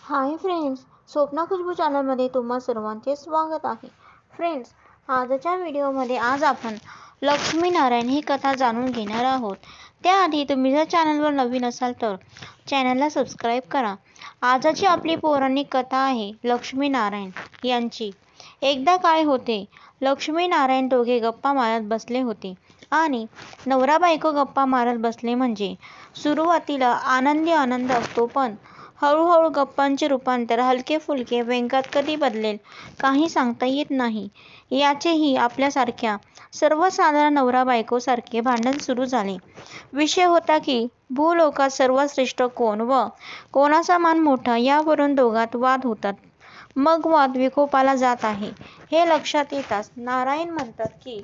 Hi friends, Swapna Khushboo चॅनलमध्ये तुम्हा सर्वांचे स्वागत आहे. फ्रेंड्स, आजच्या व्हिडिओमध्ये आज आपण लक्ष्मीनारायण ही कथा जाणून घेणार आहोत. त्याआधी तुम्ही जर चॅनलवर नवीन असाल तर चॅनलला सबस्क्राईब करा. आजची आपली पौराणिक कथा आहे लक्ष्मीनारायण यांची. एकदा काय होते, लक्ष्मीनारायण दोघे गप्पा मारत बसले होते आणि नवरा बायको गप्पा मारत बसले म्हणजे सुरुवातीला आनंदी आनंद असतो, पण हळूहळू गप्पांचे रूपांतर हलके फुलके व्यंगात कधी बदलेल काही सांगता येत नाही. याचेही आपल्यासारख्या सर्वसाधारण नवरा बायकोसारखे भांडण सुरू झाले. विषय होता की भूलोकात सर्वात श्रेष्ठ कोण व कोणाचा मान मोठा यावरून दोघात वाद होतात. मग वाद विकोपाला जात आहे हे लक्षात येताच नारायण म्हणतात की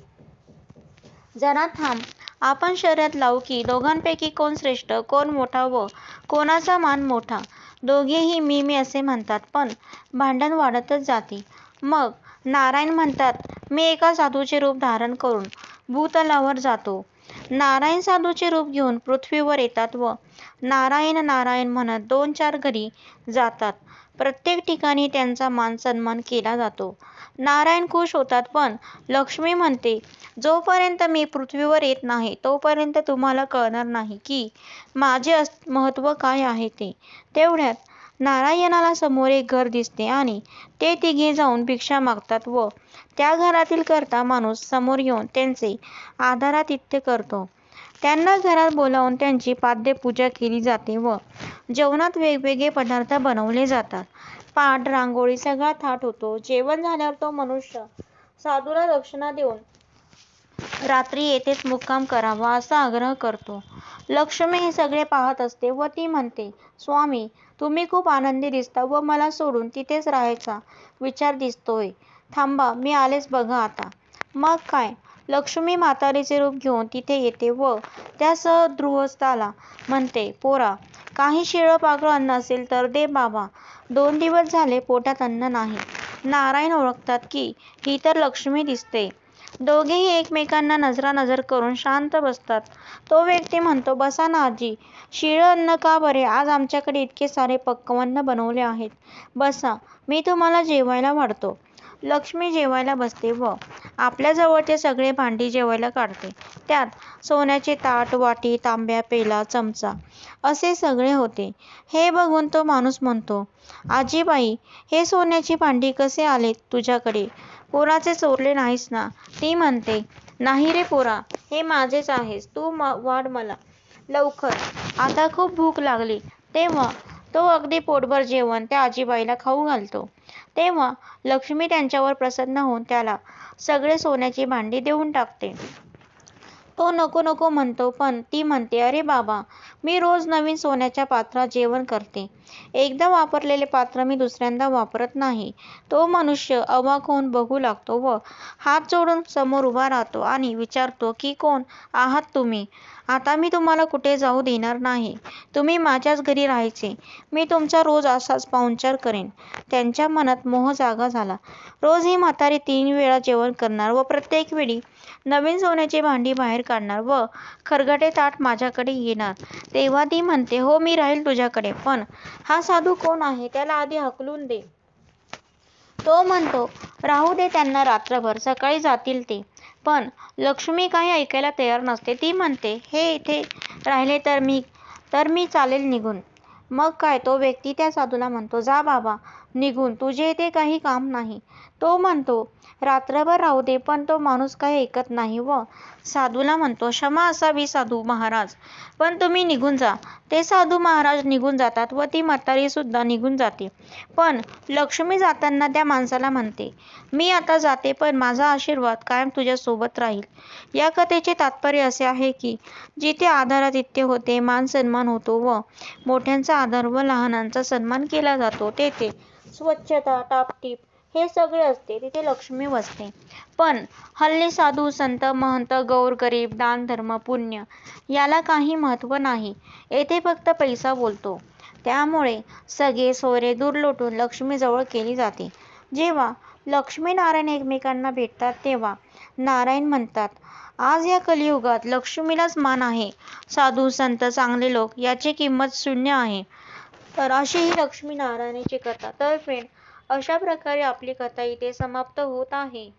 जरा थांब, आपण शर्यत लावू की दोघांपैकी कोण श्रेष्ठ, कोण मोठा व कोणाचा मान मोठा. दोघेही मी असे म्हणतात, पण भांडण वाढतच जाते. मग नारायण म्हणतात, मी एका साधूचे रूप धारण करून भूतलावर जातो. नारायण साधूचे रूप घेऊन पृथ्वीवर येतात व नारायण नारायण म्हणत 2-4 घरी जातात. प्रत्येक ठिकाणी त्यांचा मान सन्मान केला जातो. नारायण खुश होतात, पण लक्ष्मी म्हणते, जोपर्यंत मी पृथ्वीवर येत नाही तोपर्यंत तुम्हाला कळणार नाही की माझे महत्त्व काय आहे ते. तेवढ्यात नारायणाला समोर एक घर दिसते आणि ते तिघे जाऊन भिक्षा मागतात व त्या घरातील कर्ता माणूस समोर येऊन त्यांचे आदरातिथ्य करतो. त्यांना घरात बोलावून त्यांची पाद्यपूजा केली जाते व जेवणात वेगवेगळे पदार्थ बनवले जातात. पाट रांगोळी सगळा थाट होतो. जेवण झाल्यावर तो मनुष्य साधूला दक्षिणा देऊन रात्री येथेच मुक्काम करावा असा आग्रह करतो. लक्ष्मी हे सगळे पाहत असते व ती म्हणते, स्वामी, तुम्ही खूप आनंदी दिसता व मला सोडून तिथेच राहायचा विचार दिसतोय. थांबा, मी आलेच बघा आता. मग काय, लक्ष्मी म्हातारीचे रूप घेऊन तिथे येते व त्यासह गृहस्थाला म्हणते, पोरा, काही शिळं पाकळं अन्न असेल तर दे बाबा, 2 दिवस झाले पोटात अन्न नाही. नारायण ओळखतात की ही तर लक्ष्मी दिसते. दोघेही एकमेकांना नजरानजर करून शांत बसतात. तो व्यक्ती म्हणतो, बसा ना आजी, शिळं अन्न का बरे, आज आमच्याकडे इतके सारे पक्वान्न बनवले आहेत. बसा, मी तुम्हाला जेवायला वाढतो. लक्ष्मी जेवायला बसते व आपल्याजवळचे सगळे भांडी जेवायला काढते. त्यात सोन्याचे ताट, वाटी, तांब्या, पेला, चमचा असे सगळे होते. हे बघून तो माणूस म्हणतो, आजीबाई, हे सोन्याची भांडी कसे आलेत तुझ्याकडे? कोणाचे चोरले नाहीस ना? ती म्हणते, नाही रे पोरा, हे माझेच आहेस. तू वाढ मला लवकर, आता खूप भूक लागली. तेव्हा तो अगदी पोटभर जेवण त्या आजीबाईला खाऊ घालतो. तेव्हा लक्ष्मी त्यांच्यावर प्रसन्न होऊन त्याला सगळे सोन्याची भांडी देऊन टाकते. तो नको नको म्हणतो, पण ती म्हणते, अरे बाबा, मी रोज नवीन सोन्याच्या पात्रात जेवण करते. एकदा वापरलेले पात्र मी दुसऱ्यांदा वापरत नाही. तो मनुष्य अवाक होऊन बघू लागतो व हात जोडून समोर उभा राहतो आणि विचारतो की कोण आहात तुम्ही? आता मी तुम्हाला कुठे जाऊ देणार नाही. तुम्ही माझ्याच घरी राहायचे. मी तुमचा रोज असाच पाहुणचार करेन. त्यांच्या मनात मोह जागा झाला. रोज ही म्हातारी 3 वेळा जेवण करणार व प्रत्येक वेळी नवीन सोन्याची भांडी बाहेर काढणार व खरगटे ताट माझ्याकडे येणार. तेव्हा ती म्हणते, हो, मी राहील तुझ्याकडे, पण हा साधू कोण आहे त्याला आधी हाकलून दे. तो म्हणतो, राहू दे त्यांना रात्रभर, सकाळी जातील ते. पण लक्ष्मी काही ऐकायला तयार नसते. ती म्हणते, हे इथे राहिले तर मी चालेल निघून. मग काय, तो व्यक्ती त्या साधूला म्हणतो, जा बाबा निघून, तुझे इथे काही काम नाही. तो म्हणतो, रात्रभर राहू दे, पण तो माणूस काही ऐकत नाही व साधूला म्हणतो, क्षमा असावी साधू महाराज, पण तुम्ही निघून जा. ते साधू महाराज निघून जातात व ती म्हातारी सुद्धा निघून जाते. पण लक्ष्मी जाताना त्या माणसाला म्हणते, मी आता जाते, पण माझा आशीर्वाद कायम तुझ्या सोबत राहील. या कथेचे तात्पर्य असे आहे की जिथे आदरातिथ्य होते, मान सन्मान होतो व मोठ्यांचा आदर व लहानांचा सन्मान केला जातो, तेथे स्वच्छता, टापटीप हे सगळे असते, तिथे लक्ष्मी वसते. पण हल्ली साधू, संत, महंत, गौर, गरीब, दान, धर्म, पुण्य याला काही महत्त्व नाही. येथे फक्त पैसा बोलतो. त्यामुळे सगळे सोयरे दूर लोटून लक्ष्मीजवळ केली जाते. जेव्हा लक्ष्मीनारायण एकमेकांना भेटतात तेव्हा नारायण म्हणतात, आज या कलियुगात लक्ष्मीलाच मान आहे. साधू, संत, चांगले लोक याची किंमत शून्य आहे. तर अशी ही लक्ष्मीनारायणाची कथा. तर फ्रेंड, अशा प्रकारे आपली कथा इथे समाप्त होत आहे.